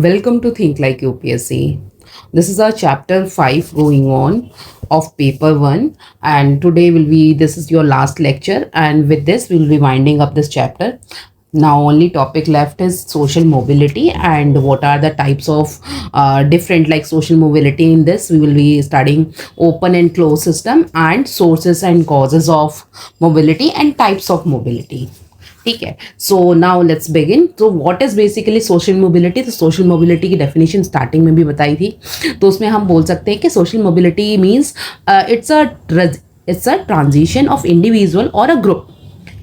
Welcome to Think Like UPSC. This is our chapter 5 going on of paper 1, and today will be this is your last lecture, and with this we will be winding up this chapter. Now only topic left is social mobility and what are the types of different like social mobility. In this we will be studying open and closed system and sources and causes of mobility and types of mobility. ठीक है. So now let's begin. तो what is basically social mobility. तो social mobility की definition starting में भी बताई थी. तो उसमें हम बोल सकते हैं कि social mobility means it's a transition of individual और अ ग्रुप.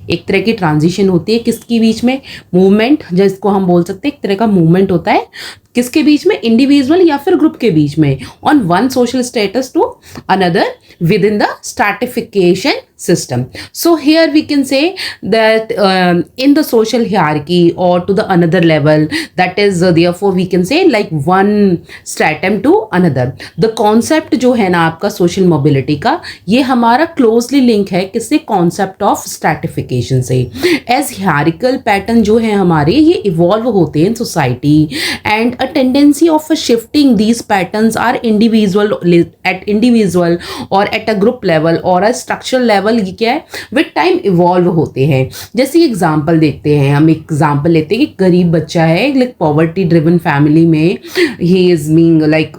एक तरह की ट्रांजिशन होती है किसके बीच में, मूवमेंट, जिसको हम बोल सकते हैं एक तरह का मूवमेंट होता है किसके बीच में, इंडिविजुअल या फिर ग्रुप के बीच में, on one social status to another within the stratification system. So here we can say that in the social hierarchy or to the another level, that is therefore we can say like one stratum to another. The concept जो है ना आपका social mobility का, ये हमारा closely link है किससे, concept of stratification से. As hierarchical pattern जो है हमारे ये evolve होते हैं in society, and a tendency of a shifting these patterns are individual or at a group level or a structural level. ये क्या है, विद टाइम इवॉल्व होते हैं. जैसे एग्जाम्पल देखते हैं, हम एग्जाम्पल लेते हैं कि गरीब बच्चा है लाइक पॉवर्टी ड्रिवन फैमिली में, he is meaning like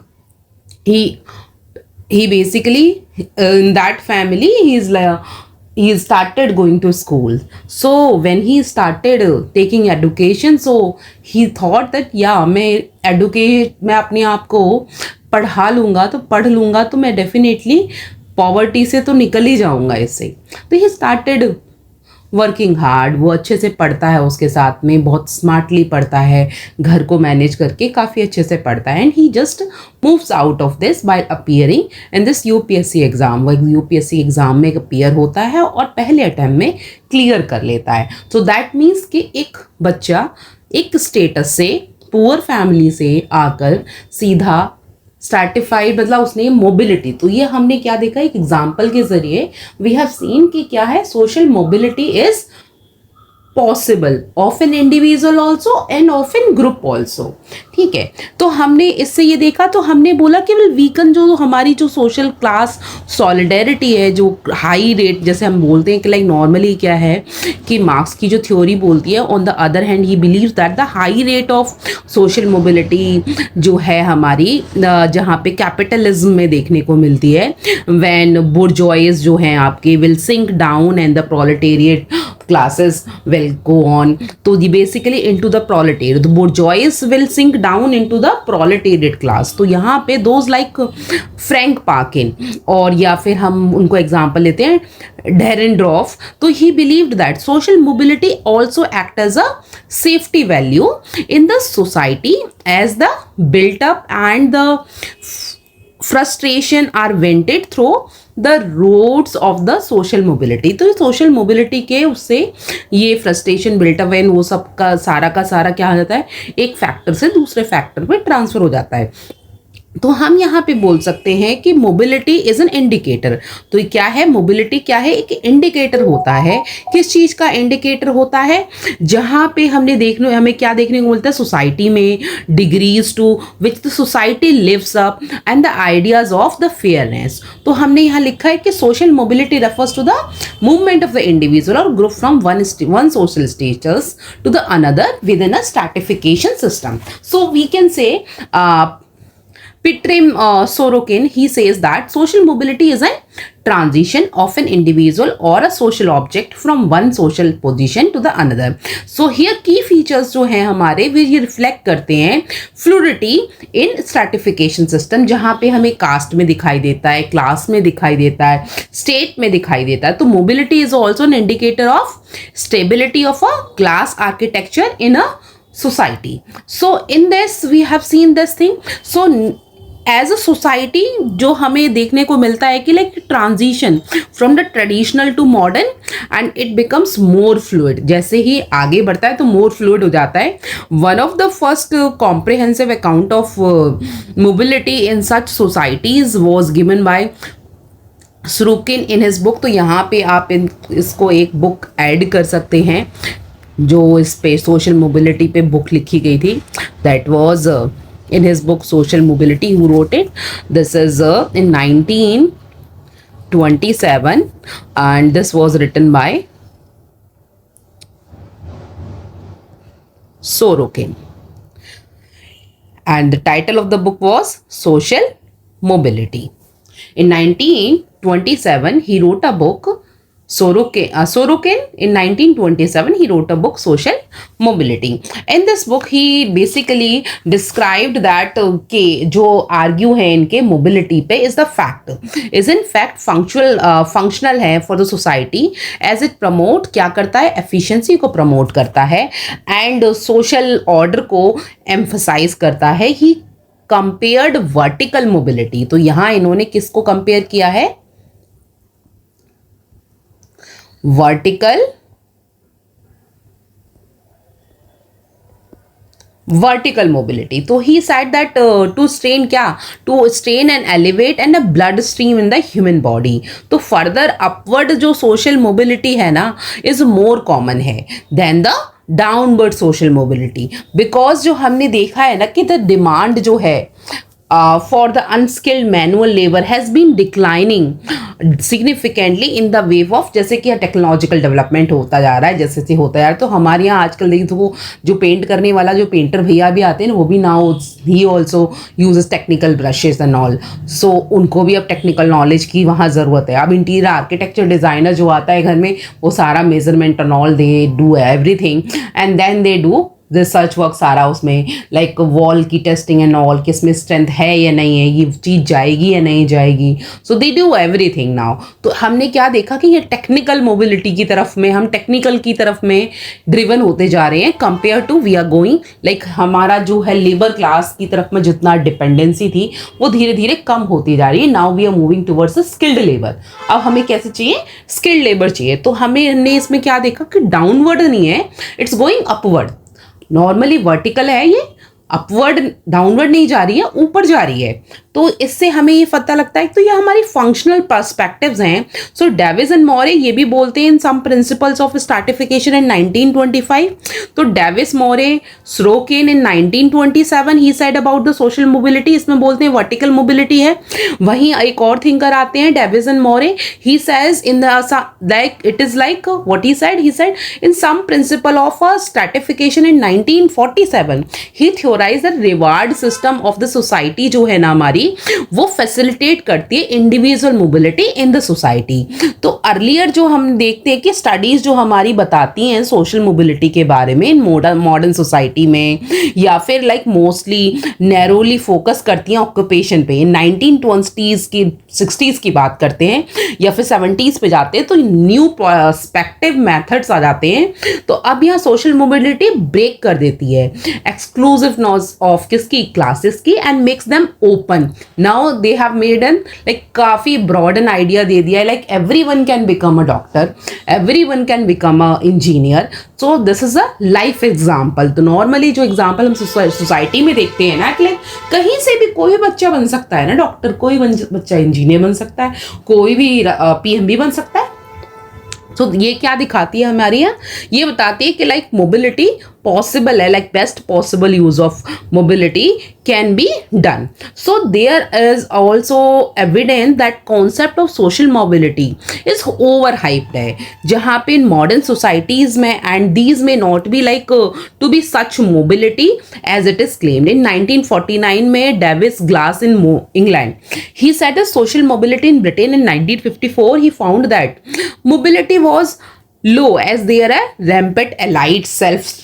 he basically in that family he started going to school. So when he started taking education, so he thought that मैं अपने आप को पढ़ा लूँगा तो पढ़ लूँगा तो मैं डेफिनेटली पॉवर्टी से तो निकल ही जाऊँगा इससे. तो ही स्टार्टेड वर्किंग हार्ड. वो अच्छे से पढ़ता है, उसके साथ में बहुत स्मार्टली पढ़ता है, घर को मैनेज करके काफ़ी अच्छे से पढ़ता है. And he just moves out of this by appearing in this UPSC exam. वो यूपीएससी एग्ज़ाम में अपीयर होता है और पहले अटैम्प्ट में क्लियर कर लेता है. सो दैट मीन्स कि एक बच्चा एक स्टेटस से, पुअर फैमिली से आकर सीधा स्ट्रैटिफाइड, मतलब उसने मोबिलिटी. तो ये हमने क्या देखा, एक एग्जाम्पल के जरिए वी हैव सीन कि क्या है, social mobility is possible of an individual also and of an group also. ठीक है. तो हमने इससे ये देखा, तो हमने बोला केवल वीकन जो हमारी जो सोशल क्लास सॉलिडेरिटी है, जो हाई रेट जैसे हम बोलते हैं कि लाइक नॉर्मली क्या है कि मार्क्स की जो थ्योरी बोलती है, on the other hand he believe that the high rate of social mobility जो है हमारी, जहाँ पे कैपिटलिज्म में देखने को मिलती है, व्हेन बुर्जोइज जो हैं आपके will sink down and the proletariat classes will go on to the basically into the proletariat. The bourgeois will sink down into the proletariat class. तो यहाँ पे those like फ्रैंक पाकिन, और या फिर हम उनको एग्जाम्पल लेते हैं डेरेनड्रॉफ. तो he believed that social mobility also act as a safety value in the society as the built up and the frustration are vented through the roads of the social mobility. तो social mobility के उससे ये frustration built up and वो सब का सारा क्या हो जाता है, एक फैक्टर से दूसरे फैक्टर पे ट्रांसफर हो जाता है. तो हम यहाँ पे बोल सकते हैं कि मोबिलिटी इज एन इंडिकेटर. तो क्या है मोबिलिटी, क्या है, एक इंडिकेटर होता है. किस चीज़ का इंडिकेटर होता है, जहाँ पे हमें क्या देखने को मिलता है, सोसाइटी में degrees to which the society lives up and the ideas of the fairness. तो हमने यहाँ लिखा है कि social mobility refers to the movement of the individual और group from one social status to the another within a stratification system. So we can say Pitrim Sorokin, he says that social mobility is a transition of an individual or a social object from one social position to the another. So here key features जो हैं हमारे वे ये reflect करते हैं fluidity इन stratification system, जहाँ पे हमें cast में दिखाई देता है, क्लास में दिखाई देता है, स्टेट में दिखाई देता है. तो mobility is also an indicator of stability of a class architecture in a society. So in this we have seen this thing. So as a society जो हमें देखने को मिलता है कि like transition from the traditional to modern and it becomes more fluid. जैसे ही आगे बढ़ता है तो मोर फ्लूइड हो जाता है. One of the first comprehensive account of mobility in such societies was given by Sorokin in his book. तो यहाँ पे आप इसको एक बुक ऐड कर सकते हैं जो इस पे सोशल मोबिलिटी पे बुक लिखी गई थी, that was in his book Social Mobility. Who wrote it? This is in 1927, and this was written by Sorokin, and the title of the book was Social Mobility. In 1927, he wrote a book. Sorokin in 1927 he wrote a book Social Mobility. In this book he basically described that कि जो argue है इनके mobility पे is the fact, is in fact functional है for the society as it promote क्या करता है, efficiency को promote करता है and social order को emphasize करता है. He compared vertical mobility. तो यहाँ इन्होंने किसको compare किया है? vertical mobility. So he said that to strain and elevate and a blood stream in the human body. तो further upward जो social mobility है ना is more common है than the downward social mobility, because जो हमने देखा है ना कि the demand जो है for the unskilled manual labor has been declining significantly in the wave of, जैसे कि टेक्नोलॉजिकल डेवलपमेंट होता जा रहा है, जैसे से होता जा रहा है. तो हमारे यहाँ आजकल देखिए तो वो जो पेंट करने वाला जो पेंटर भैया भी आते हैं ना, वो भी now he also uses technical brushes and all. So उनको भी अब टेक्निकल नॉलेज की वहाँ ज़रूरत है. अब इंटीरियर आर्किटेक्चर डिज़ाइनर जो आता है घर में, वो सारा measurement and all they do everything and then they do research work सारा उसमें, लाइक वॉल की टेस्टिंग एंड ऑल, किस में स्ट्रेंथ है या नहीं है, ये चीज़ जाएगी या नहीं जाएगी. सो दे डू एवरीथिंग नाउ. तो हमने क्या देखा कि ये टेक्निकल मोबिलिटी की तरफ में, हम टेक्निकल की तरफ में ड्रिवन होते जा रहे हैं compare to we are going, like हमारा जो है लेबर क्लास की तरफ में जितना डिपेंडेंसी थी वो धीरे धीरे कम होती जा रही है. Now we are moving towards skilled labour. अब हमें कैसे चाहिए? स्किल्ड लेबर चाहिए. तो हमने इसमें क्या देखा कि डाउनवर्ड नहीं है, it's going upward. Normally vertical है, ये अपवर्ड डाउनवर्ड नहीं जा रही है, ऊपर जा रही है. तो इससे हमें ये पता लगता है तो ये हमारी फंक्शनल पर्सपेक्टिव्स हैं. सो डेविस एंड मोरे ये भी बोलते हैं in some principles of stratification in 1925. तो Davis Moore Sorokin in 1927 he said about the social mobility, इसमें बोलते हैं वर्टिकल मोबिलिटी है. वहीं एक और थिंकर आते हैं Davis and Moore, he says in the like it is like what he said in some principle of a stratification in 1947 he theorize the reward system of the society जो है ना हमारी, वो फैसिलिटेट करती है individual mobility in the society. तो earlier जो हम देखते हैं कि स्टडीज जो हमारी बताती हैं सोशल मोबिलिटी के बारे में मॉडर्न सोसाइटी में, या फिर लाइक मोस्टली नैरोली फोकस करती हैं ऑक्यूपेशन पे. 1920s की 60s की बात करते हैं या फिर 70s पे जाते हैं तो न्यू पर्सपेक्टिव मेथड्स आ जाते हैं. तो अब यहाँ सोशल मोबिलिटी ब्रेक कर देती है एक्सक्लूसिवनेस ऑफ किसकी, क्लासेस की, and makes them open. Now they have made an like काफ़ी ब्रॉड एन आइडिया दे दिया है, like everyone can become a doctor, everyone can become a engineer. So this is a life example. तो normally जो example हम society में देखते हैं ना कि लाइक कहीं से भी कोई बच्चा बन सकता है ना डॉक्टर, कोई बच्चा इंजीनियर बन सकता है, कोई भी पीएम बन सकता है. तो ये क्या दिखाती है हमारी यहाँ, ये बताती है कि लाइक मोबिलिटी पॉसिबल है, like best possible use of mobility can be done. So there is also evidence that concept of social mobility is overhyped है, जहाँ पे in modern societies में and these may not be like to be such mobility as it is claimed. In 1949 में Davis Glass in England he said that social mobility in Britain in 1954 he found that mobility was low as there are rampant elite self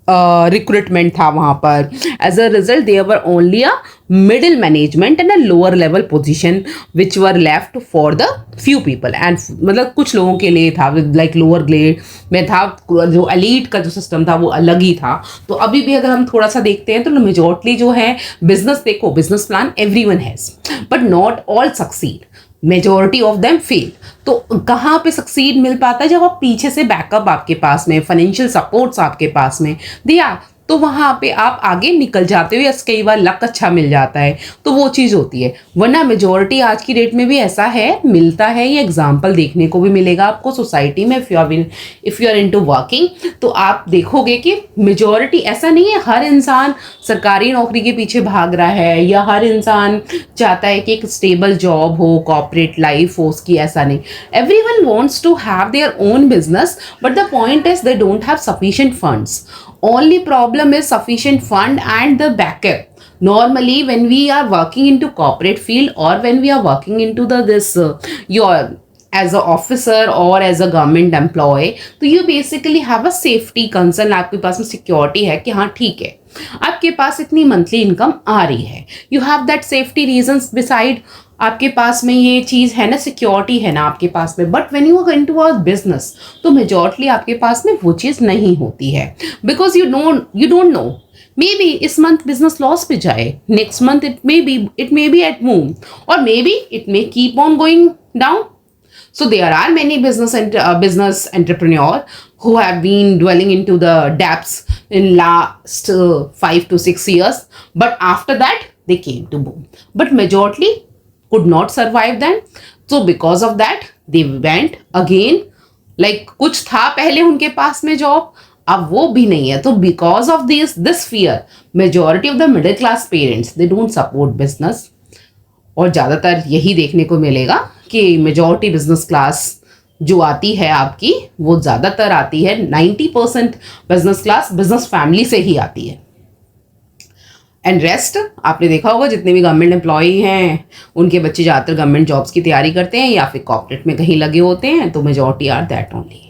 recruitment था वहाँ पर. As a result there were only a middle management and a lower level position which were left for the few people. And मतलब कुछ लोगों के लिए था like lower grade में था, जो एलीट का जो सिस्टम था वो अलग ही था. तो अभी भी अगर हम थोड़ा सा देखते हैं तो मेजॉरिटी जो है बिजनेस, देखो business plan everyone has but not all succeed, majority of them fail. तो कहाँ पे सक्सीड मिल पाता है? जब आप पीछे से बैकअप आपके पास में, फाइनेंशियल सपोर्ट्स आपके पास में दिया, तो वहाँ पे आप आगे निकल जाते हो या कई बार लक अच्छा मिल जाता है, तो वो चीज़ होती है। वरना मेजोरिटी आज की डेट में भी ऐसा है, मिलता है, ये एग्जाम्पल देखने को भी मिलेगा आपको सोसाइटी में। If you are into working, तो आप देखोगे कि मेजोरिटी, ऐसा नहीं है हर इंसान सरकारी नौकरी के पीछे भाग रहा है या हर इंसान चाहता है कि एक स्टेबल जॉब हो, कॉर्पोरेट लाइफ हो उसकी, ऐसा नहीं। Everyone wants to have their own business, but the point is they don't have sufficient funds. Only problem is sufficient fund and the backup. Normally when we are working into corporate field or when we are working into your as a officer or as a government employee, तो you basically have a safety concern, आपके पास में security है कि हाँ ठीक है आपके पास इतनी मंथली इनकम आ रही है, you have that safety reasons beside, आपके पास में ये चीज़ है ना, सिक्योरिटी है ना आपके पास में। But when you are going to a business, तो मेजॉरिटली आपके पास में वो चीज़ नहीं होती है, because you don't know, maybe इस मंथ बिजनेस लॉस पे जाए, next month it may be at move, और maybe it may keep on going down. So there are many business entrepreneur who have been dwelling into the depths in last 5 to 6 years, but after that they came to boom. But majority could not survive then. So because of that they went again, like कुछ था पहले उनके पास में job, अब वो भी नहीं है. तो because of this fear, majority of the middle class parents they don't support business. और ज़्यादातर यही देखने को मिलेगा कि मेजॉरिटी बिजनेस क्लास जो आती है आपकी, वो ज़्यादातर आती है 90% बिजनेस क्लास बिजनेस फैमिली से ही आती है. एंड रेस्ट आपने देखा होगा, जितने भी गवर्नमेंट एम्प्लॉई हैं उनके बच्चे ज़्यादातर गवर्नमेंट जॉब्स की तैयारी करते हैं या फिर कॉर्पोरेट में कहीं लगे होते हैं, तो majority are that only.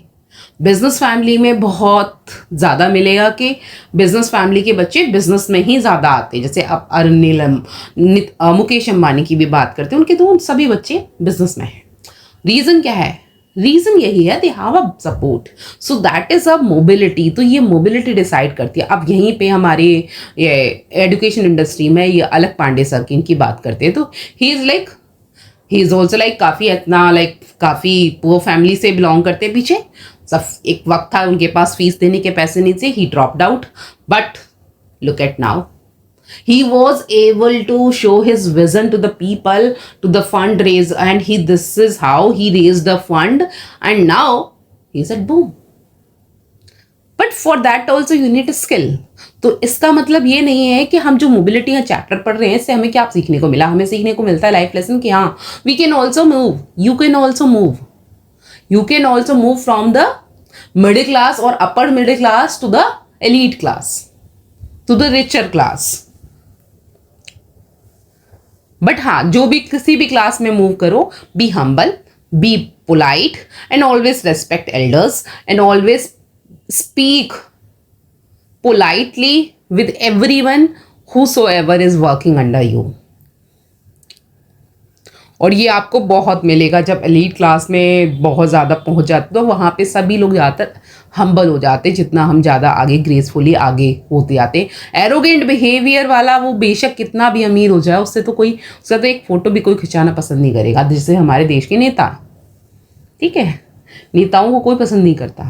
Business family में बहुत ज़्यादा मिलेगा कि बिजनेस फैमिली के बच्चे बिजनेस में ही ज़्यादा आते हैं. जैसे अब मुकेश अंबानी की भी बात करते हैं, उनके तो सभी बच्चे बिजनेस में हैं. रीज़न क्या है? रीज़न यही है, दे have a support, so that is a mobility. तो ये मोबिलिटी डिसाइड करती है. अब यहीं पे हमारे ये एजुकेशन इंडस्ट्री में ये अलग पांडे सर की इनकी बात करते हैं, तो ही इज़ ऑल्सो लाइक काफ़ी इतना काफ़ी पुअर फैमिली से बिलोंग करते हैं पीछे. सब एक वक्त था उनके पास फीस देने के पैसे नहीं थे, ही dropped out, but look at now, he was able to show his vision to the people, to the fundraise, and this is how he raised the fund, and now he's at boom. But for that also you need a skill. तो इसका मतलब ये नहीं है कि हम जो mobility का चैप्टर पढ़ रहे हैं इससे हमें क्या सीखने को मिला. हमें सीखने को मिलता है लाइफ लेसन कि हाँ, we can also move, you can also move from the middle class or upper middle class to the elite class, to the richer class. But हाँ, जो भी किसी भी क्लास में मूव करो, be humble, be polite, and always respect elders, and always speak politely with everyone whosoever is working under you. और ये आपको बहुत मिलेगा जब एलीट क्लास में बहुत ज़्यादा पहुंच जाते, तो वहाँ पे सभी लोग ज़्यादातर हम्बल हो जाते. जितना हम ज़्यादा आगे ग्रेसफुली आगे होते जाते, एरोगेंट बिहेवियर वाला वो बेशक कितना भी अमीर हो जाए, उससे तो उसका तो एक फ़ोटो भी कोई खिंचाना पसंद नहीं करेगा. जैसे हमारे देश के नेता, ठीक है, नेताओं को कोई पसंद नहीं करता.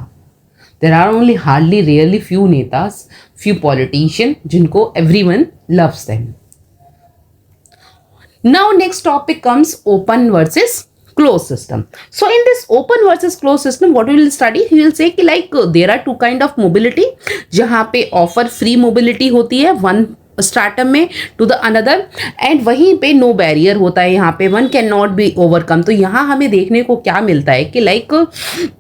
There are only hardly rarely few नेताज, फ्यू पॉलिटिशियन जिनको everyone loves them. Now next topic comes open versus closed system. So in this open versus closed system, what we will study, we will say कि there are two kind of mobility, जहाँ पे offer free mobility होती है one stratum में to the another, and वहीं पे no barrier होता है, यहाँ पे one cannot be overcome. तो यहाँ हमें देखने को क्या मिलता है कि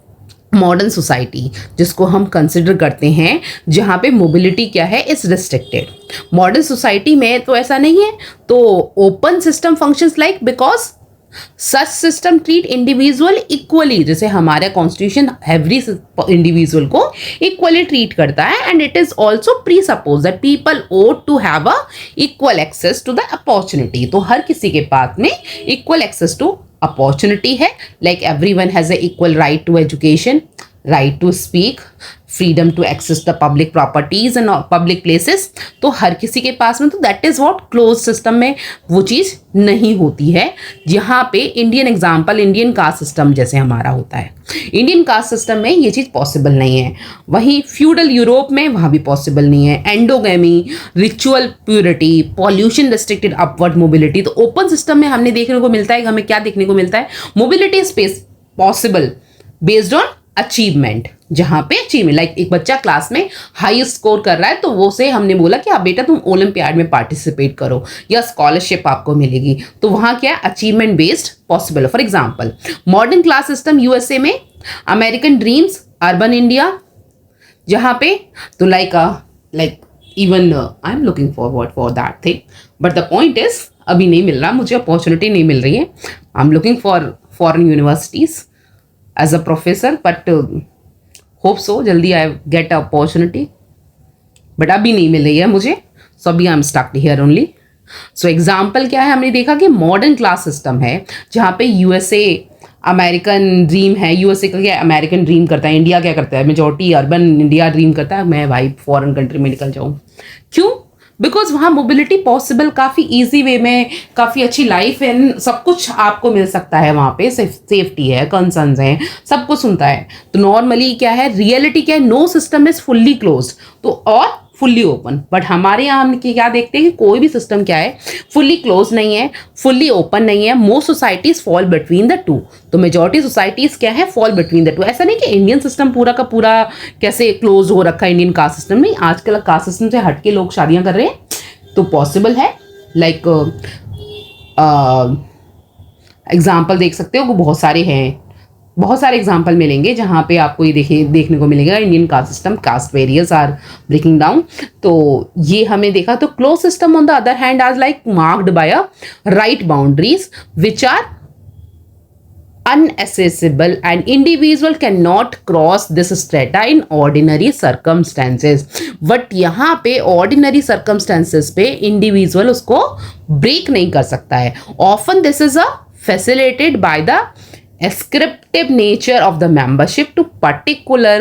मॉडर्न सोसाइटी जिसको हम कंसिडर करते हैं, जहाँ पे मोबिलिटी क्या है, इज रिस्ट्रिक्टेड. मॉडर्न सोसाइटी में तो ऐसा नहीं है. तो open system functions like because such system treat individual equally. जैसे हमारा कॉन्स्टिट्यूशन एवरी इंडिविजुअल को इक्वली ट्रीट करता है, and it is also presuppose that people ought to have a equal access to the opportunity. तो हर किसी के पास में इक्वल एक्सेस टू अपॉर्चुनिटी है. Like everyone has a equal right to education, right to speak, freedom to access the public properties and public places, तो हर किसी के पास में, तो that is what close system में वो चीज़ नहीं होती है। यहाँ पे Indian example, Indian caste system जैसे हमारा होता है, इंडियन कास्ट सिस्टम में ये चीज़ पॉसिबल नहीं है। वहीं फ्यूडल यूरोप में वहाँ भी पॉसिबल नहीं है। Endogamy, ritual purity, pollution restricted upward mobility. तो ओपन सिस्टम में हमने देखने को मिलता है, हमें क्या देखने को मिलता है, mobility space possible based on achievement. जहां पे अचीवमेंट, लाइक एक बच्चा क्लास में हाई स्कोर कर रहा है तो वो से हमने बोला कि आप बेटा तुम ओलंपियाड में पार्टिसिपेट करो या स्कॉलरशिप आपको मिलेगी, तो वहां क्या अचीवमेंट बेस्ड पॉसिबल है। For example modern class system USA में, अमेरिकन ड्रीम्स, अर्बन इंडिया, जहां पे तो like even I am looking forward for that thing, but the point is अभी नहीं मिल रहा, मुझे अपॉर्चुनिटी नहीं मिल रही है। I am looking for foreign universities as a professor, but hope so जल्दी I get a opportunity, but अभी नहीं मिल रही है मुझे, सो अभी I am stuck here only. So example क्या है, हमने देखा कि मॉडर्न क्लास सिस्टम है जहाँ पे यूएसए अमेरिकन ड्रीम है, यूएसए का क्या अमेरिकन ड्रीम करता है, इंडिया क्या करता है, मेजॉरिटी अर्बन इंडिया ड्रीम करता है मैं भाई फॉरेन कंट्री में निकल जाऊँ। क्यों? बिकॉज वहाँ मोबिलिटी पॉसिबल, काफ़ी ईजी वे में, काफ़ी अच्छी लाइफ है, सब कुछ आपको मिल सकता है वहाँ पे, सेफ्टी है, कंसर्न्स हैं, सब कुछ सुनता है। तो नॉर्मली क्या है, रियलिटी क्या है, no system is fully closed तो और फुल्ली ओपन। बट हमारे यहाँ हम क्या देखते हैं कि कोई भी सिस्टम क्या है, फुल्ली क्लोज नहीं है, फुल्ली ओपन नहीं है। Most societies fall between the two, तो मेजॉरिटी सोसाइटीज क्या है, फॉल बिटवीन द टू। ऐसा नहीं कि इंडियन सिस्टम पूरा का पूरा कैसे क्लोज हो रखा है, इंडियन कास्ट सिस्टम नहीं, आजकल कास्ट सिस्टम से हटके लोग शादियां कर रहे हैं, तो पॉसिबल है। लाइक एग्जाम्पल देख सकते हो, बहुत सारे हैं, बहुत सारे एग्जाम्पल मिलेंगे जहाँ पे आपको ये देखने को मिलेगा Indian caste system, caste various are breaking down. तो ये हमें देखा। तो close system on the other hand are like marked by a right boundaries which are unaccessible and individual cannot cross this strata in ordinary circumstances, but यहाँ पे ordinary circumstances पे individual उसको break नहीं कर सकता है। Often this is a facilitated by the ascriptive nature of the membership to particular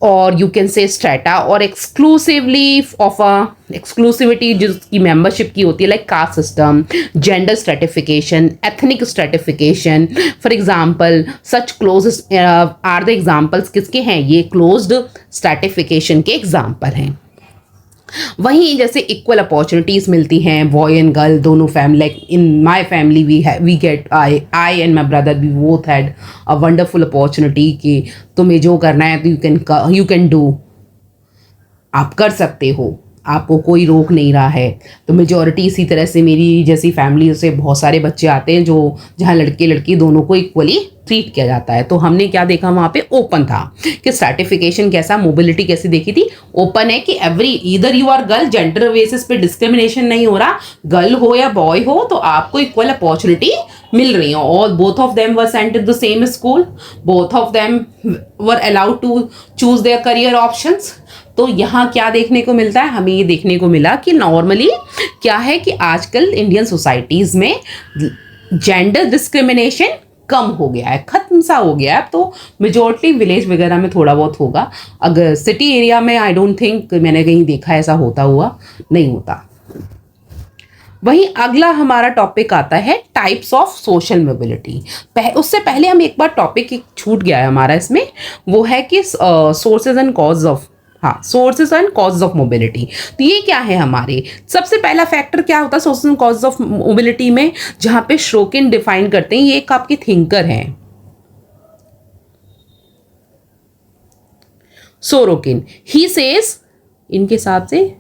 और you can say strata और एक्सक्लूसिवली ऑफ अ एक्सक्लूसिविटी जिसकी मेंबरशिप की होती है, like caste system, gender stratification, ethnic stratification. For example such close are the examples किसके हैं, ये closed stratification के एग्जांपल हैं। वहीं जैसे इक्वल अपॉर्चुनिटीज़ मिलती हैं बॉय एंड गर्ल दोनों family, like in my family we get I and my brother we both had a wonderful opportunity कि तुम्हें जो करना है तो यू कैन डू, आप कर सकते हो, आपको कोई रोक नहीं रहा है। तो मेजॉरिटी इसी तरह से मेरी जैसी फैमिली से बहुत सारे बच्चे आते हैं जो जहाँ लड़के लड़की दोनों को इक्वली ट्रीट किया जाता है। तो हमने क्या देखा वहाँ पे, ओपन था कि सर्टिफिकेशन कैसा, मोबिलिटी कैसी देखी थी, ओपन है कि every either you are girl, gender basis पे डिस्क्रिमिनेशन नहीं हो रहा, गर्ल हो या बॉय हो तो आपको इक्वल अपॉर्चुनिटी मिल रही है। और both of them were sent to the same school, both of them were allowed to choose their career options. तो यहाँ क्या देखने को मिलता है, हमें ये देखने को मिला कि नॉर्मली क्या है कि आजकल इंडियन सोसाइटीज़ में जेंडर डिस्क्रिमिनेशन कम हो गया है, खत्म सा हो गया है। तो मेजॉरिटी विलेज वगैरह में थोड़ा बहुत होगा, अगर सिटी एरिया में आई डोंट थिंक मैंने कहीं देखा ऐसा होता हुआ नहीं होता। वहीं अगला हमारा टॉपिक आता है टाइप्स ऑफ सोशल मोबिलिटी। उससे पहले हम एक बार टॉपिक छूट गया है हमारा इसमें, वो है कि सोर्सेज एंड कॉज ऑफ, हाँ, sources and cause of mobility. तो ये क्या है हमारे, सबसे पहला फैक्टर क्या होता है sources and cause of mobility में, जहां पे शोकिन डिफाइन करते हैं, ये एक आपके थिंकर हैं सोरोकिन। ही सेज, इनके हिसाब से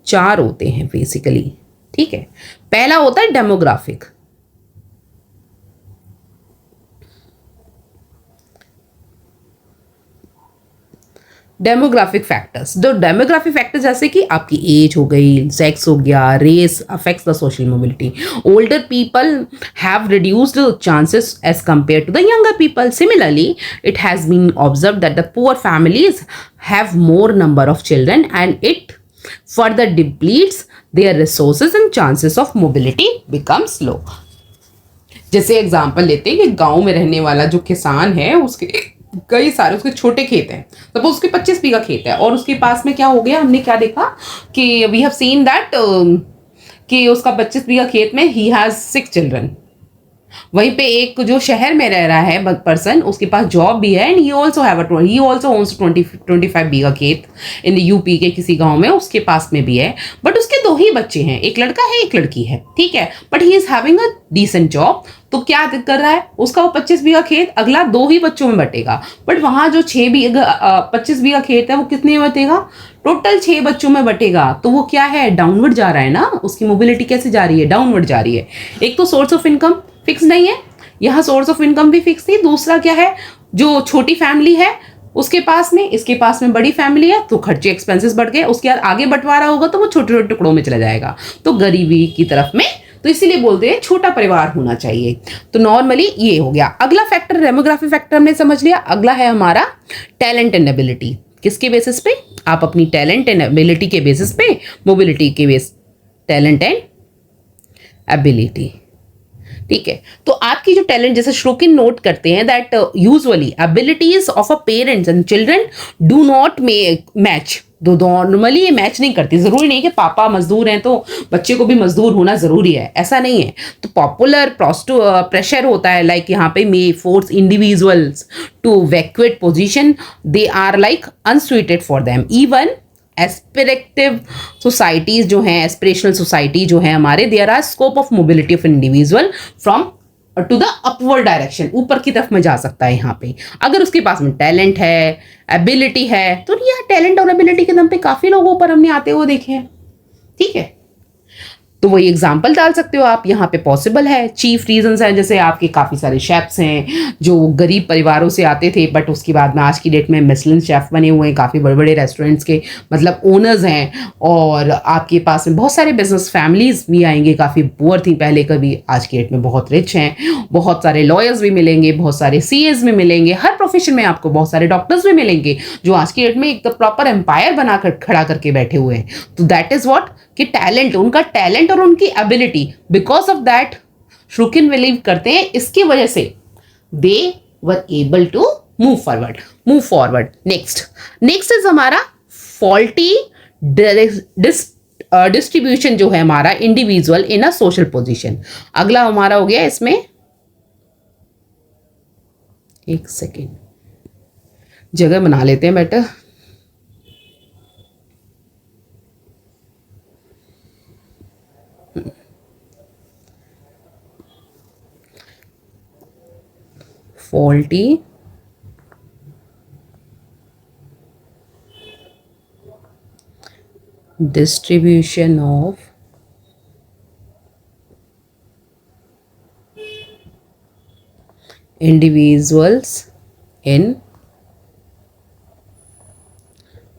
4 होते हैं बेसिकली, ठीक है। पहला होता है डेमोग्राफिक, डेमोग्राफिक फैक्टर्स। जो डेमोग्राफिक फैक्टर्स जैसे कि आपकी एज हो गई, सेक्स हो गया, race affects the social mobility. Older people have reduced chances as compare to the younger people. Similarly it has been observed that the poor families have more number of children and it further depletes their resources and chances of mobility becomes low. जैसे example लेते हैं कि गांव में रहने वाला जो किसान है उसके कई सारे उसके छोटे खेत हैं, सपोज उसके 25 बीघा खेत है और उसके पास में क्या हो गया, हमने क्या देखा कि वी हैव सीन दैट कि उसका 25 बीघा खेत में ही हैज 6 चिल्ड्रन। वहीं पे एक जो शहर में रह रहा है पर्सन, उसके पास जॉब भी है एंड ही आल्सो ओन्स 25 बीघा खेत इन द यूपी के किसी गांव में, उसके पास में भी है। बट उसके दो ही बच्चे हैं, एक लड़का है एक लड़की है, ठीक है, but he is having a decent job. तो क्या कर रहा है, उसका वो 25 बीघा खेत अगला दो ही बच्चों में बटेगा, बट वहां जो 25 बीघा खेत है वो कितने में बटेगा, टोटल 6 बच्चों में बटेगा। तो वो क्या है, डाउनवर्ड जा रहा है ना, उसकी मोबिलिटी कैसे जा रही है, डाउनवर्ड जा रही है। एक तो सोर्स ऑफ इनकम फिक्स नहीं है, यहाँ सोर्स ऑफ इनकम भी फिक्स नहीं, दूसरा क्या है, जो छोटी फैमिली है उसके पास में, इसके पास में बड़ी फैमिली है, तो खर्चे एक्सपेंसेस बढ़ गए, उसके बाद आगे बंटवारा होगा तो वो छोटे छोटे टुकड़ों में चला जाएगा, तो गरीबी की तरफ में। तो इसीलिए बोलते हैं छोटा परिवार होना चाहिए। तो नॉर्मली ये हो गया। अगला फैक्टर डेमोग्राफी फैक्टर हमने समझ लिया। अगला है हमारा टैलेंट एंड एबिलिटी। किसके बेसिस पे, आप अपनी टैलेंट एंड एबिलिटी के बेसिस पे, मोबिलिटी के बेस, टैलेंट एंड एबिलिटी, ठीक है। तो आपकी जो टैलेंट, जैसे श्रोकिन नोट करते हैं that usually abilities of a parents and children do not match. दो नॉर्मली ये मैच नहीं करती। जरूरी नहीं कि पापा मजदूर हैं तो बच्चे को भी मजदूर होना जरूरी है, ऐसा नहीं है। तो पॉपुलर प्रेशर होता है, लाइक यहाँ पे may force individuals to vacuate position they are like unsuited for them. Even aspirative societies जो हैं, एस्पिरेशनल सोसाइटी जो है हमारे, there are scope of mobility of individual from to the upward direction, ऊपर की तरफ में जा सकता है यहाँ पे, अगर उसके पास में टैलेंट है, एबिलिटी है। तो यह टैलेंट और एबिलिटी के दम पे काफी लोगों पर हमने आते हुए देखे हैं, ठीक है। तो वही एग्जाम्पल डाल सकते हो आप, यहाँ पे पॉसिबल है। चीफ रीजंस हैं, जैसे आपके काफ़ी सारे शेफ्स हैं जो गरीब परिवारों से आते थे, बट उसके बाद में आज की डेट में मिशेलिन शेफ बने हुए हैं, काफ़ी बड़े बड़े रेस्टोरेंट्स के मतलब ओनर्स हैं। और आपके पास में बहुत सारे बिजनेस फैमिलीज भी आएंगे, काफ़ी पुअर थी पहले, कभी आज की डेट में बहुत रिच हैं। बहुत सारे लॉयर्स भी मिलेंगे, बहुत सारे सीएस भी मिलेंगे, हर प्रोफेशन में आपको बहुत सारे डॉक्टर्स भी मिलेंगे जो आज की डेट में एक प्रॉपर एम्पायर बनाकर खड़ा करके बैठे हुए हैं। तो दैट इज वॉट कि टैलेंट, उनका टैलेंट और उनकी ability, because of that Sorokin believe करते हैं, इसकी वजह से they were able to move forward. Next is हमारा फॉल्टी डिस्ट्रीब्यूशन जो है हमारा individual in a social position. अगला हमारा हो गया इसमें, एक सेकेंड जगह बना लेते हैं बेटा। faulty distribution of individuals in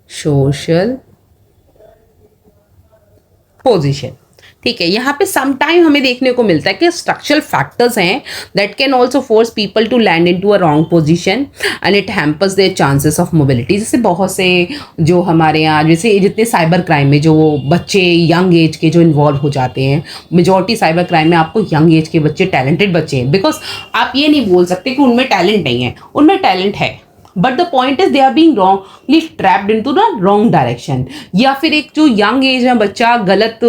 social position, ठीक है। यहाँ पे सम टाइम हमें देखने को मिलता है कि स्ट्रक्चरल फैक्टर्स हैं that can also force people to land into a wrong position and it hampers their chances of mobility. जैसे बहुत से जो हमारे यहाँ, जैसे जितने साइबर क्राइम में जो बच्चे यंग एज के जो इन्वॉल्व हो जाते हैं, मेजॉरिटी साइबर क्राइम में आपको यंग एज के बच्चे, टैलेंटेड बच्चे हैं। बिकॉज आप ये नहीं बोल सकते कि उनमें टैलेंट नहीं है, उनमें टैलेंट है, but the point is they are being wrongly trapped into the wrong direction. या फिर एक जो यंग एज में बच्चा गलत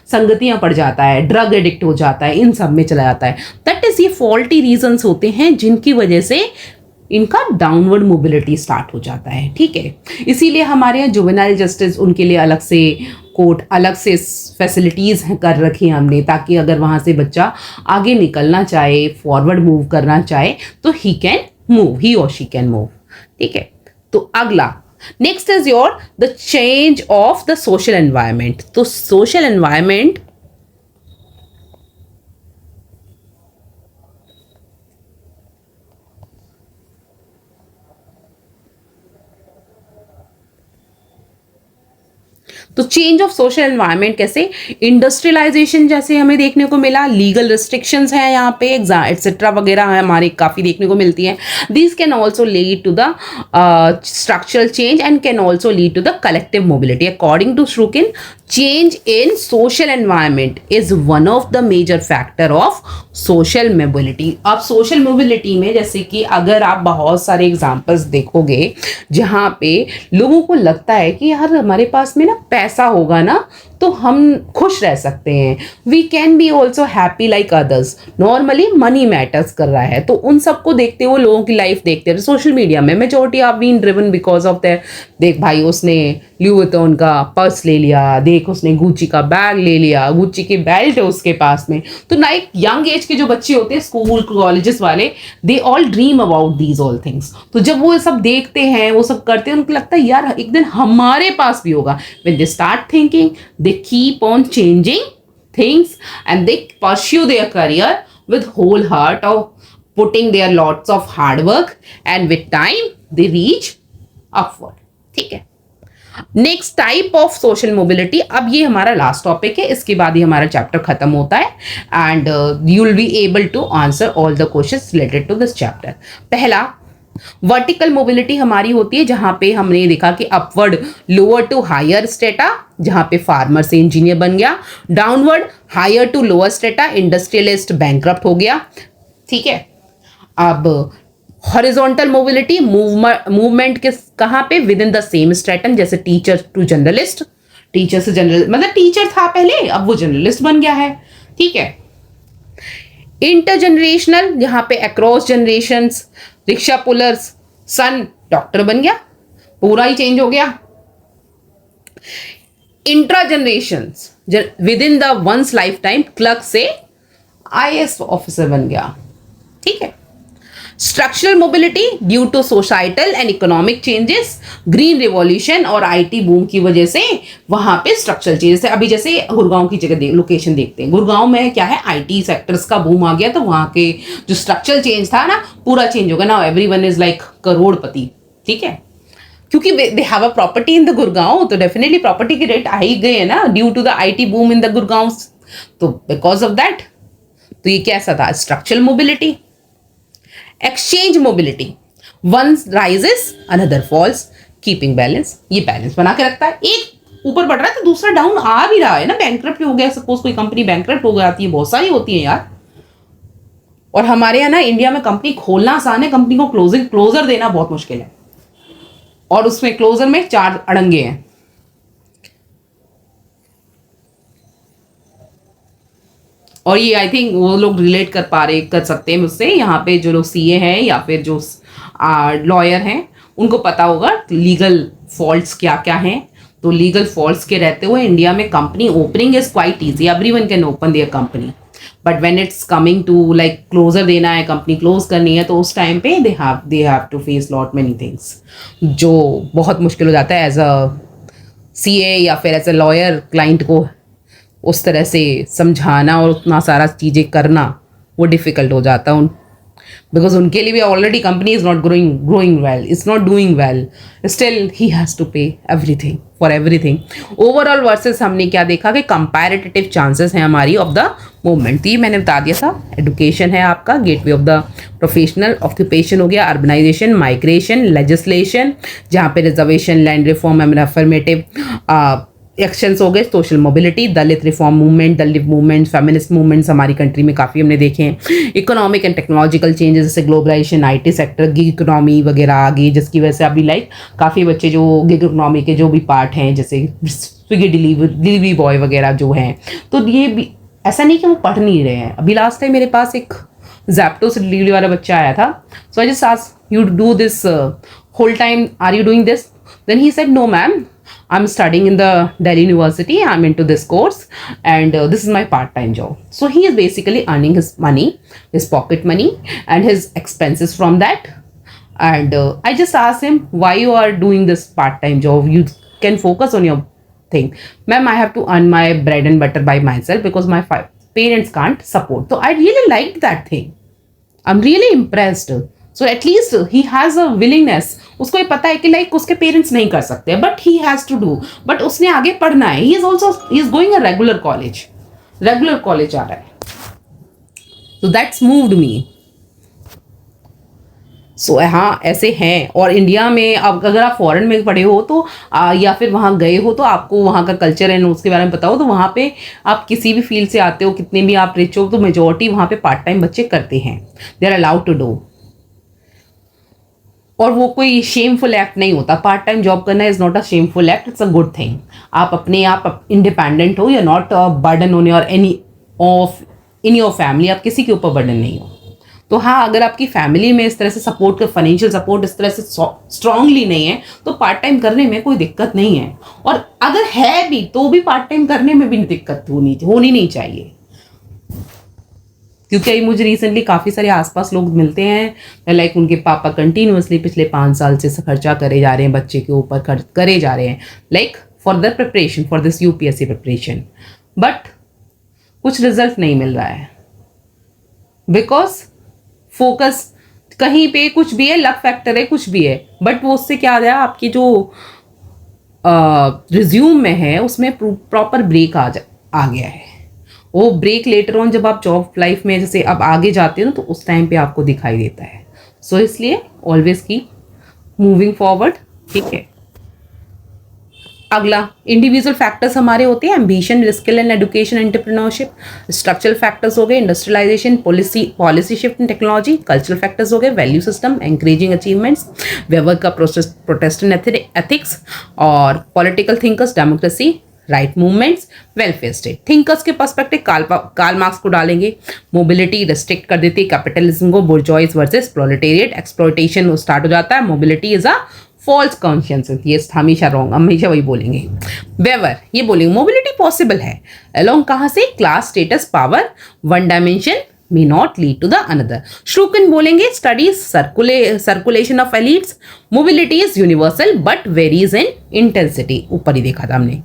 संगतियां पड़ जाता है, ड्रग एडिक्ट हो जाता है, इन सब में चला जाता है। दैट इज, ये फॉल्टी रीजंस होते हैं जिनकी वजह से इनका डाउनवर्ड मोबिलिटी स्टार्ट हो जाता है, ठीक है। इसीलिए हमारे यहाँ जुवेनाइल जस्टिस, उनके लिए अलग से कोर्ट, अलग से फैसिलिटीज़ कर रखी हैं हमने, ताकि अगर वहाँ से बच्चा आगे निकलना चाहे, फॉरवर्ड मूव करना चाहे, तो ही कैन मूव, ही और शी कैन मूव, ठीक है। तो अगला next is your the change of the social environment. तो सोशल एनवायरमेंट तो चेंज ऑफ सोशल एनवायरनमेंट कैसे, इंडस्ट्रियलाइजेशन जैसे हमें देखने को मिला, लीगल रिस्ट्रिक्शंस हैं यहाँ पे एक्सेट्रा वगैरह है हमारे काफ़ी देखने को मिलती हैं. This can also lead to the structural change and can also lead to the collective mobility. According to Shrukin, change in social environment is one of the major factor of social mobility. अब social mobility में जैसे कि अगर आप बहुत सारे examples देखोगे जहाँ पे लोगों को लगता है कि यार हमारे पास में ना पैसा होगा ना तो हम खुश रह सकते हैं, we can be also happy like others. Normally money matters कर रहा है, तो उन सबको देखते हुए लोगों की लाइफ देखते हैं. सोशल मीडिया में majority are been driven because of that. देख भाई उसने ल्यूई वुइटन का पर्स ले लिया, देख उसने गुच्ची का बैग ले लिया, गुच्ची की बेल्ट है उसके पास में. तो ना एक यंग एज के जो बच्चे होते हैं स्कूल कॉलेजेस वाले, they all dream about these all things. तो जब वो सब देखते हैं, वो सब करते हैं, उनको लगता है यार एक दिन हमारे पास भी होगा. When they start thinking, they keep on changing things and they pursue their career with whole heart of putting their lots of hard work and with time they reach upward. ठीक है. Next type of social mobility, अब ये हमारा last topic है, इसके बाद ही हमारा chapter खत्म होता है and you will be able to answer all the questions related to this chapter. पहला वर्टिकल मोबिलिटी हमारी होती है जहां पे हमने देखा कि upward lower to higher strata, जहां पे फार्मर से इंजीनियर बन गया. Downward higher to lower strata, industrialist bankrupt हो गया. ठीक है. अब हॉरिजॉन्टल मोबिलिटी, मूवमेंट के कहां पे, with in the same stratum, जैसे टीचर टू जर्नलिस्ट, टीचर से जर्नलिस्ट, मतलब टीचर था पहले अब वो जर्नलिस्ट बन गया है. ठीक है. इंटरजेनरेशनल, जहां पे across generations, rickshaw pullers, son doctor बन गया, पूरा ही चेंज हो गया. Intra generations, within the ones life time clerk से आईएएस ऑफिसर बन गया. ठीक है. Structural mobility due to societal and economic changes, green revolution और आईटी बूम की वजह से वहां पे स्ट्रक्चरल चेंजेस है. अभी जैसे गुड़गांव की जगह लोकेशन देखते हैं, गुड़गांव में क्या है, आईटी सेक्टर्स का बूम आ गया, तो वहां के जो स्ट्रक्चरल चेंज था ना पूरा चेंज होगा ना. एवरीवन इज लाइक करोड़पति. ठीक है. क्योंकि they have a property in the Gurgaon, तो डेफिनेटली प्रॉपर्टी के रेट आ ही गए हैं ना due to the IT boom in the Gurgaon. तो बिकॉज ऑफ दैट, तो ये कैसा था, structural mobility. Exchange mobility, one rises another falls, keeping balance, ये बैलेंस बना के रखता है. एक ऊपर बढ़ रहा है तो दूसरा डाउन आ भी रहा है ना. बैंकरप्ट हो गया, सपोज कोई कंपनी बैंकरप्ट हो जाती है, बहुत सारी होती है यार. और हमारे यहाँ ना इंडिया में कंपनी खोलना आसान है, कंपनी को क्लोजर देना बहुत मुश्किल है. और उसमें क्लोजर में 4 अड़ंगे हैं. और ये आई थिंक वो लोग रिलेट कर सकते हैं मुझसे, यहाँ पे जो लोग सीए हैं या फिर जो लॉयर हैं उनको पता होगा लीगल फॉल्ट्स क्या क्या हैं. तो लीगल फॉल्ट्स के रहते हुए इंडिया में company opening is quite easy, everyone can open their company. But when it's coming to like closure देना है, कंपनी क्लोज करनी है, तो उस टाइम पे they have to face lot many things, जो बहुत मुश्किल हो जाता है एज अ सीए या फिर एज अ लॉयर. क्लाइंट को उस तरह से समझाना और उतना सारा चीज़ें करना वो डिफ़िकल्ट हो जाता है बिकॉज उनके लिए भी already company is not growing well, it's not doing well, still he has to pay everything for everything. Overall versus हमने क्या देखा कि कंपैरेटिव चांसेस हैं हमारी ऑफ द मूवमेंट. तो ये मैंने बता दिया था. एजुकेशन है आपका gateway of the professional, occupation हो गया, अर्बनाइजेशन, माइग्रेशन, लेजिस्लेशन जहाँ पे reservation, land reform and affirmative actions हो गए, social mobility, Dalit reform movement, Dalit movement, feminist movements हमारी कंट्री में काफ़ी हमने देखे हैं. इकोनॉमिक एंड टेक्नोलॉजिकल चेंजेस जैसे globalisation, IT sector, gig economy वगैरह आ गई, जिसकी वजह से अभी लाइक काफ़ी बच्चे जो गिग इकोनॉमी के जो भी पार्ट हैं जैसे स्विगी डिलीवरी बॉय वगैरह जो हैं, तो ये भी ऐसा नहीं कि वो पढ़ नहीं रहे हैं. अभी लास्ट टाइम मेरे पास एक जैप्टो से डिलीवरी वाला बच्चा आया था, so I just asked you do this whole time, are you doing this? Then he said no ma'am, I'm studying in the Delhi University. I'm into this course and this is my part-time job. So he is basically earning his money, his pocket money and his expenses from that. And I just asked him, why you are doing this part-time job? You can focus on your thing. Ma'am, I have to earn my bread and butter by myself because my parents can't support. So I really liked that thing. I'm really impressed. So at least he has a willingness, उसको ये पता है कि like उसके parents नहीं कर सकते, but he has to do, but उसने आगे पढ़ना है। He is also, he is going a regular college आ रहा है। सो दैट्स मूव्ड मी। सो हाँ, ऐसे हैं। और इंडिया में अब अगर आप फॉरेन में पढ़े हो तो या फिर वहाँ गए हो तो आपको वहाँ का कल्चर एंड उसके बारे में पता हो, तो वहाँ पे आप किसी भी फील्ड से आते हो, कितने भी आप रिच हो, तो मेजोरिटी वहाँ पे पार्ट टाइम बच्चे करते हैं, they are allowed to do. और वो कोई शेमफुल एक्ट नहीं होता। पार्ट टाइम जॉब करना is not a shameful act, it's a good thing. आप अपने आप इंडिपेंडेंट हो, you are not burden on your any of in your family, आप किसी के ऊपर बर्डन नहीं हो। तो हाँ, अगर आपकी फैमिली में इस तरह से सपोर्ट का फाइनेंशियल सपोर्ट इस तरह से स्ट्रांगली नहीं है तो पार्ट टाइम करने में कोई दिक्कत नहीं है। और अगर है भी तो भी पार्ट टाइम करने में भी दिक्कत होनी नहीं चाहिए। क्योंकि अभी मुझे रिसेंटली काफ़ी सारे आसपास लोग मिलते हैं, लाइक उनके पापा कंटिन्यूअसली पिछले 5 साल से खर्चा करे जा रहे हैं, बच्चे के ऊपर खर्च करे जा रहे हैं, like for the preparation for this UPSC preparation, but कुछ रिजल्ट नहीं मिल रहा है। बिकॉज फोकस कहीं पे कुछ भी है, लक फैक्टर है, कुछ भी है, बट वो उससे क्या आ गया, आपकी जो रिज्यूम में है उसमें प्रॉपर ब्रेक आ गया है। वो ब्रेक लेटर ऑन जब आप जॉब लाइफ में जैसे अब आगे जाते हो तो उस टाइम पे आपको दिखाई देता है। सो इसलिए ऑलवेज कीप मूविंग फॉरवर्ड, ठीक है। अगला इंडिविजुअल फैक्टर्स हमारे होते हैं ambition, skill and education, entrepreneurship. Structural factors हो गए industrialisation, policy shift in technology. Cultural factors हो गए वैल्यू सिस्टम, एंकरेजिंग अचीवमेंट्स, व्यवहार का प्रोटेस्टेंट एथिक्स, और political thinkers, democracy, right movements, welfare state. Thinkers के पर्सपेक्टिव कार्ल मार्क्स को डालेंगे। मोबिलिटी रिस्ट्रिक्ट कर देती है कैपिटलिज्म को, bourgeois versus proletariat, exploitation start हो जाता है। Mobility is a false conscious, ये हमेशा रॉन्ग, हमेशा वही बोलेंगे। वेवर ये बोलेंगे मोबिलिटी पॉसिबल है अलोंग कहाँ से, class, status, power, one dimension may not lead to the another. Shrukin बोलेंगे studies circulation of elites, mobility is universal but varies in intensity, ऊपर ही देखा था हमने।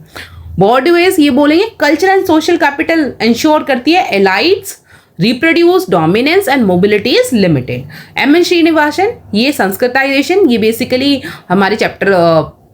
बॉर्डवेज ये बोलेंगे culture and social capital ensure करती है elites reproduce dominance and mobility is limited. M N Srinivasan ये संस्कृताइजेशन, ये बेसिकली हमारे चैप्टर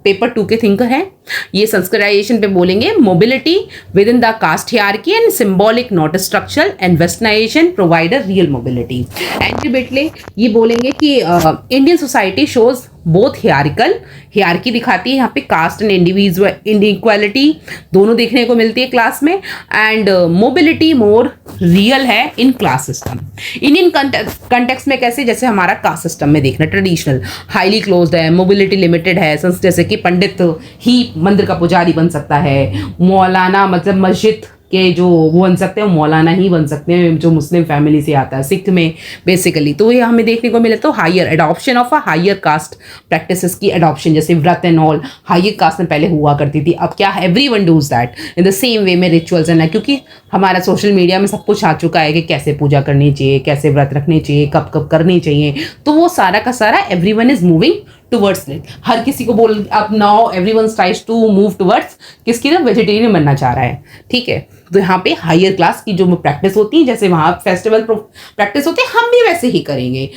पेपर 2 के थिंकर हैं। ये संस्कृताइजेशन पे बोलेंगे mobility within the caste hierarchy and symbolic not structural, and westernization provide a real mobility. Andre Beteille ये बोलेंगे कि Indian society shows both hierarchy दिखाती है यहाँ पे, कास्ट एंड इंडिविजुअल इनइक्वालिटी दोनों देखने को मिलती है क्लास में, एंड मोबिलिटी मोर रियल है in class system. Indian context में कैसे, जैसे हमारा कास्ट सिस्टम में देखना ट्रेडिशनल हाईली क्लोज्ड है, मोबिलिटी लिमिटेड है, जैसे कि पंडित ही मंदिर का पुजारी बन सकता है, मौलाना मतलब मस्जिद के जो वो बन सकते हैं, मौलाना ही बन सकते हैं जो मुस्लिम फैमिली से आता है, सिख में बेसिकली। तो ये हमें देखने को मिले तो higher adoption of a higher caste practices की एडॉप्शन, जैसे व्रत एंड ऑल हायर कास्ट में पहले हुआ करती थी, अब क्या everyone does that in the same way में रिचुअल्स एंड, क्योंकि हमारा सोशल मीडिया में सब कुछ आ चुका है कि कैसे पूजा करनी चाहिए, कैसे व्रत रखने चाहिए, कब कब करनी चाहिए, तो वो सारा का सारा everyone is moving towards it. हर किसी को बोल अब now everyone tries to move towards किसकी तरफ, वेजिटेरियन बनना चाह रहा है, ठीक है। तो यहाँ पे हायर क्लास की जो प्रैक्टिस होती है, जैसे वहाँ फेस्टिवल प्रैक्टिस होती है, हम भी वैसे ही करेंगे,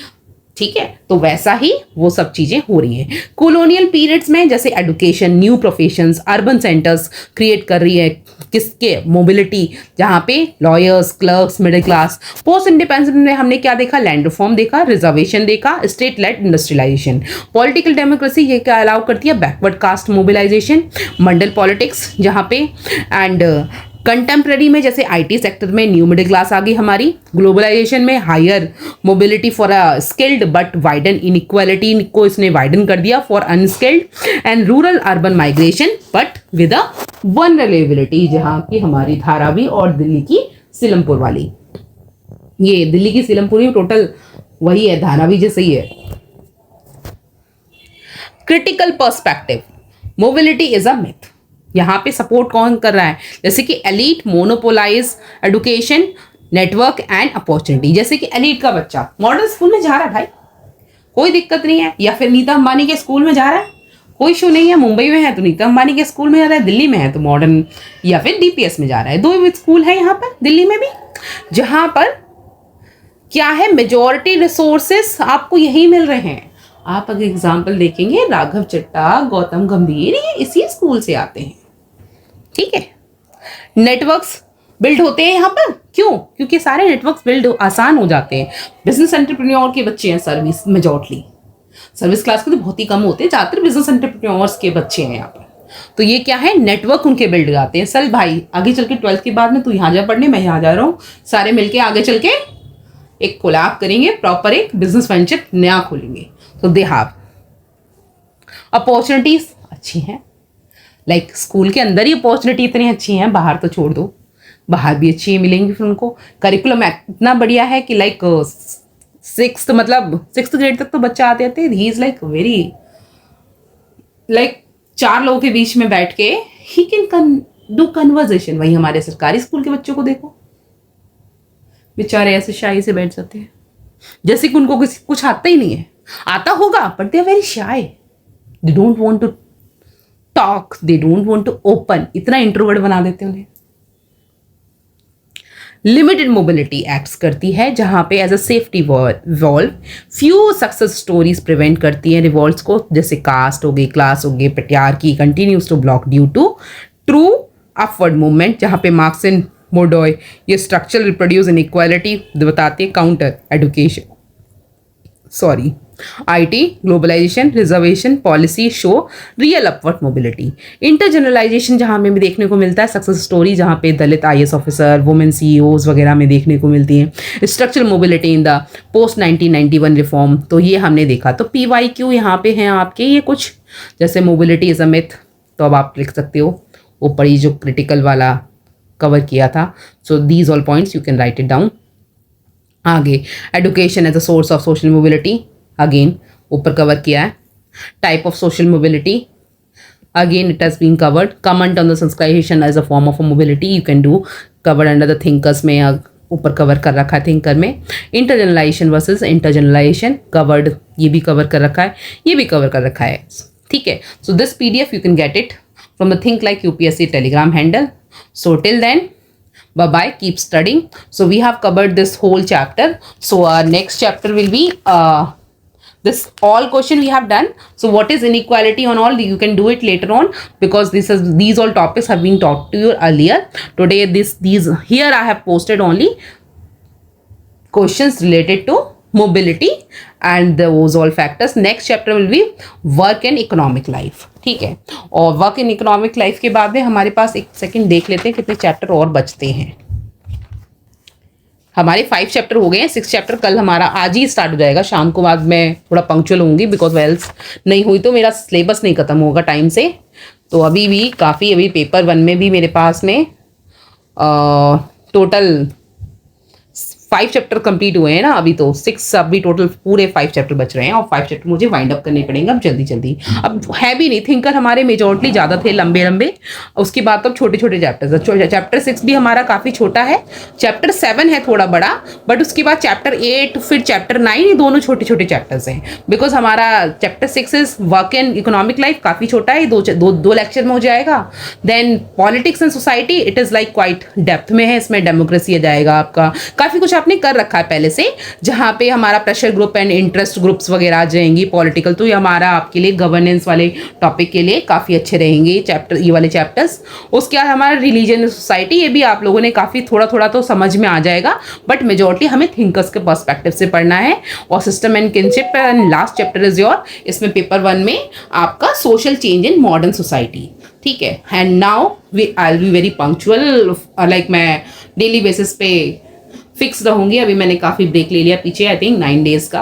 ठीक है। तो वैसा ही वो सब चीजें हो रही हैं। कॉलोनियल पीरियड्स में जैसे education, new professions, urban centres create कर रही है किसके, मोबिलिटी, जहाँ पे lawyers, clerks, middle class. Post independence में हमने क्या देखा, लैंड रिफॉर्म देखा, रिजर्वेशन देखा, state led industrialisation. Political democracy ये क्या अलाउ करती है, backward caste mobilisation, Mandal politics जहाँ पे, एंड कंटेम्प्रेरी में जैसे आईटी सेक्टर में न्यू मिडिल क्लास आ गई हमारी, ग्लोबलाइजेशन में higher mobility for a skilled but widen inequality को इसने वाइडन कर दिया for unskilled, and rural urban migration but with a vulnerability, जहाँ की हमारी धारावी और दिल्ली की सिलमपुर वाली, ये दिल्ली की सिलमपुर ही टोटल वही है, धारावी जैसे ही है। Critical perspective, mobility is a myth, यहाँ पे सपोर्ट कौन कर रहा है, जैसे कि elite monopolise education network and opportunity, जैसे कि एलीट का बच्चा मॉडर्न स्कूल में जा रहा है भाई, कोई दिक्कत नहीं है, या फिर नीता अंबानी के स्कूल में जा रहा है, कोई इशू नहीं है। मुंबई में है तो नीता अंबानी के स्कूल में जा रहा है, दिल्ली में है तो मॉडर्न या फिर डीपीएस में जा रहा है, 2 स्कूल है यहाँ पर दिल्ली में भी, जहाँ पर क्या है, मेजॉरिटी रिसोर्सेस आपको यही मिल रहे हैं। आप अगर एग्जाम्पल देखेंगे, राघव चड्ढा, गौतम गंभीर, ये इसी स्कूल से आते हैं, ठीक है। नेटवर्क्स बिल्ड होते हैं यहाँ पर, क्यों? क्योंकि सारे नेटवर्क्स बिल्ड आसान हो जाते हैं। बिजनेस एंटरप्रेन्योर के बच्चे हैं सर्विस, मेजॉरिटी सर्विस क्लास के तो बहुत ही कम होते हैं, ज़्यादातर बिजनेस एंटरप्रेन्योर्स के बच्चे हैं यहाँ पर। तो ये क्या है, नेटवर्क उनके बिल्ड जाते हैं। चल भाई आगे चल के 12th के बाद में तू यहाँ जा पढ़ने, मैं यहाँ जा रहा हूँ, सारे मिलके आगे चल के एक कोलैब करेंगे, प्रॉपर एक बिजनेस वेंचर नया खोलेंगे। तो दे हैव अपॉर्चुनिटीज अच्छी हैं, लाइक स्कूल के अंदर ही अपॉर्चुनिटी इतनी अच्छी हैं, बाहर तो छोड़ दो, बाहर भी अच्छी मिलेंगी फिर उनको। करिकुलम इतना बढ़िया है कि लाइक सिक्स ग्रेड तक तो बच्चा आते थे, he is like very like 4 लोगों के बीच में बैठ के ही कैन डू कन्वर्जेशन। वही हमारे सरकारी स्कूल के बच्चों को देखो, बेचारे ऐसे शाई से बैठ जाते हैं जैसे कि उनको कुछ आता ही नहीं है। आता होगा but they are very shy, they don't want to talk, they don't want to open, इतना इंट्रोवर्ट बना देते हैं उन्हें। लिमिटेड मोबिलिटी एक्ट्स करती है जहां पे as a safety valve few success stories prevent करती हैं रिवॉल्ट्स को, जैसे कास्ट हो गई, क्लास हो गई, patriarchy continues to block due to true upward movement, जहां पे मार्क्स एंड मोडोय ये स्ट्रक्चरल रिप्रोड्यूस इनइक्वालिटी बताते हैं, counter education sorry IT globalization reservation policy show real upward mobility. Intergeneralization जहाँ में भी देखने को मिलता है, सक्सेस स्टोरी जहाँ पे दलित आईएएस ऑफिसर, वुमेन सीईओज वगैरह में देखने को मिलती हैं। Structural mobility in the post 1991 reform, तो ये हमने देखा। तो PYQ यहाँ पे हैं आपके ये कुछ, जैसे मोबिलिटी इज अ मिथ, तो अब आप लिख सकते हो ऊपर ही जो क्रिटिकल वाला कवर किया था। So these all points you can write it down. आगे education as a source of social mobility, again ऊपर कवर किया है। Type of social mobility, again it has been covered. Comment on the Sanskritization as a form of mobility, you can do covered under the thinkers में, ऊपर cover कर रखा है thinker में। इंटरजनरलाइजेशन versus इंटरजनरलाइजेशन covered, ये भी कवर कर रखा है, ये भी कवर कर रखा है, ठीक है। So this PDF you can get it from the think like UPSC Telegram handle. So till then, bye bye, keep studying. So we have covered this whole chapter. So our next chapter will be this all question we have done. So what is inequality on all, you can do it later on, because these all topics have been taught to you earlier. Today these here I have posted only questions related to mobility and those all factors. Next chapter will be work and economic life, ठीक है। और work in economic life के बाद में हमारे पास एक second देख लेते हैं कितने चैप्टर और बचते हैं। हमारे 5 चैप्टर हो गए हैं, 6 चैप्टर कल हमारा आज ही स्टार्ट हो जाएगा शाम को। बाद मैं थोड़ा पंक्चुअल होंगी, बिकॉज वेल्स नहीं हुई तो मेरा सिलेबस नहीं खत्म होगा टाइम से। तो अभी भी काफ़ी, अभी पेपर 1 में भी मेरे पास में टोटल 5 चैप्टर कंप्लीट हुए हैं ना अभी, तो 6 अभी टोटल पूरे 5 चैप्टर बच रहे हैं, और 5 चैप्टर मुझे वाइंड अप करने पड़ेंगे अब जल्दी जल्दी। अब है भी नहीं, थिंकर हमारे मेजॉरिटी ज़्यादा थे लंबे लंबे, उसके बाद तो छोटे छोटे चैप्टर्स। चैप्टर 6 भी हमारा काफ़ी छोटा है, चैप्टर 7 है थोड़ा बड़ा, बट उसके बाद चैप्टर 8 फिर चैप्टर 9, ये दोनों छोटे छोटे चैप्टर्स हैं। बिकॉज हमारा chapter 6 is work and economic life, काफ़ी छोटा है, दो लेक्चर में हो जाएगा। Then politics and society, it is like quite depth में है, इसमें डेमोक्रेसी आ जाएगा आपका, काफ़ी कुछ आपने कर रखा है पहले से, जहां पे हमारा pressure group and interest groups वगैरह आ जाएंगी, पॉलिटिकल। तो ये हमारा आपके लिए गवर्नेंस वाले टॉपिक के लिए काफ़ी अच्छे रहेंगे चैप्टर, ये वाले चैप्टर्स। उसके बाद हमारा रिलीजन एंड सोसाइटी, ये भी आप लोगों ने काफ़ी थोड़ा थोड़ा तो समझ में आ जाएगा, बट मेजॉरिटी हमें थिंकर्स के पर्सपेक्टिव से पढ़ना है। और system and kinship and last chapter is your, इसमें पेपर 1 में आपका social change in modern society, ठीक है। And now I will be very punctual, like मैं डेली बेसिस पे फिक्स रहूंगी। अभी मैंने काफ़ी ब्रेक ले लिया पीछे, आई थिंक 9 डेज का,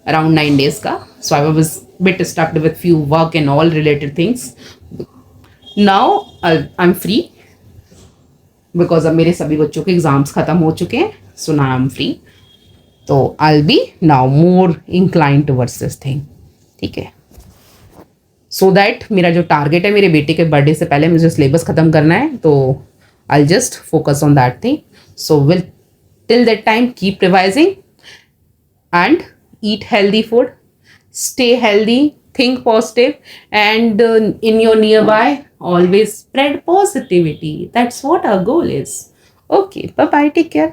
अराउंड 9 डेज का। So I was bit stucked with few work and all related things. Now I am free, because अब मेरे सभी बच्चों के एग्जाम्स खत्म हो चुके हैं। So now I am free, तो I will be now more incline towards this thing, ठीक है। सो दैट मेरा जो टारगेट है, मेरे बेटे के बर्थडे से पहले मुझे सिलेबस ख़त्म करना है, तो I just focus on that thing. So will till that time keep revising and eat healthy food, stay healthy, think positive, and in your nearby always spread positivity. That's what our goal is. Okay, bye bye, take care.